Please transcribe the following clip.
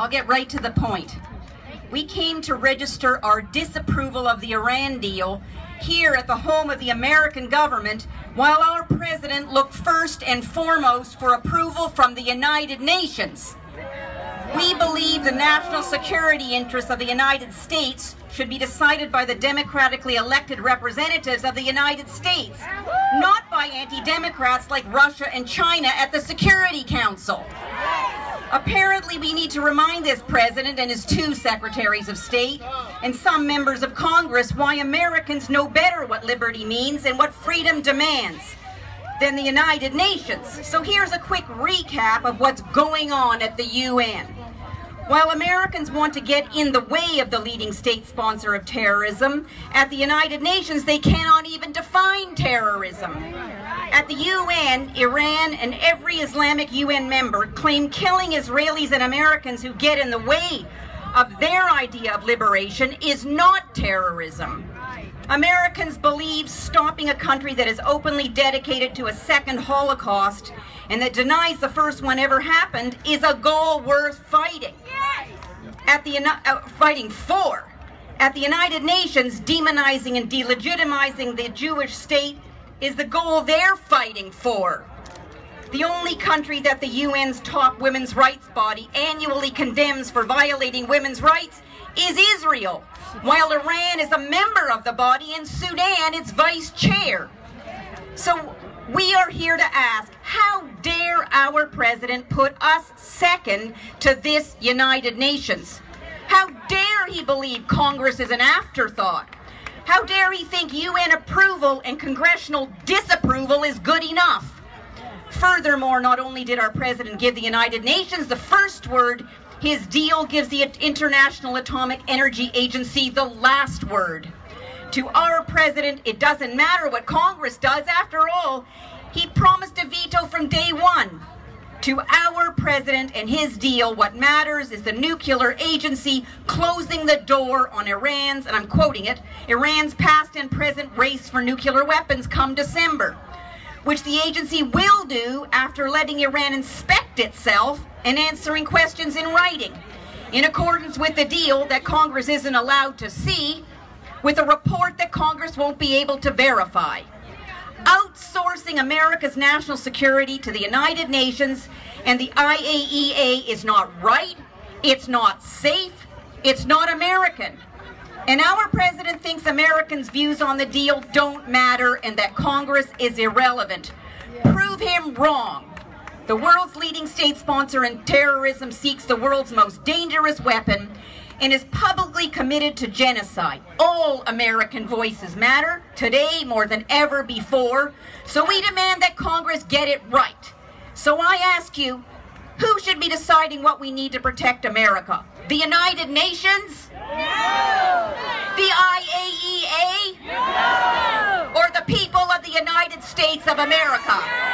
I'll get right to the point. We came to register our disapproval of the Iran deal here at the home of the American government, while our president looked first and foremost for approval from the United Nations. We believe the national security interests of the United States should be decided by the democratically elected representatives of the United States, not by anti-democrats like Russia and China at the Security Council. Apparently, we need to remind this president and his two secretaries of state and some members of Congress why Americans know better what liberty means and what freedom demands than the United Nations. So here's a quick recap of what's going on at the UN. While Americans want to get in the way of the leading state sponsor of terrorism, at the United Nations they cannot even define terrorism. At the UN, Iran and every Islamic UN member claim killing Israelis and Americans who get in the way of their idea of liberation is not terrorism. Americans believe stopping a country that is openly dedicated to a second Holocaust and that denies the first one ever happened is a goal worth fighting. Fighting for. At the United Nations, demonizing and delegitimizing the Jewish state is the goal they're fighting for. The only country that the UN's top women's rights body annually condemns for violating women's rights is Israel, while Iran is a member of the body and Sudan its vice chair. So we are here to ask, how dare our president put us second to this United Nations? How dare he believe Congress is an afterthought? How dare he think UN approval and congressional disapproval is good enough? Furthermore, not only did our president give the United Nations the first word, his deal gives the International Atomic Energy Agency the last word. To our president, it doesn't matter what Congress does. After all, he promised a veto from day one. To our president and his deal, what matters is the nuclear agency closing the door on Iran's, and I'm quoting it, Iran's past and present race for nuclear weapons come December, which the agency will do after letting Iran inspect itself and answering questions in writing, in accordance with the deal that Congress isn't allowed to see, with a report that Congress won't be able to verify. Outsourcing America's national security to the United Nations and the IAEA is not right, it's not safe, it's not American. And our president thinks Americans' views on the deal don't matter and that Congress is irrelevant. Prove him wrong. The world's leading state sponsor in terrorism seeks the world's most dangerous weapon and is publicly committed to genocide. All American voices matter, today more than ever before, so we demand that Congress get it right. So I ask you, who should be deciding what we need to protect America? The United Nations? No! The IAEA? No! Or the people of the United States of America?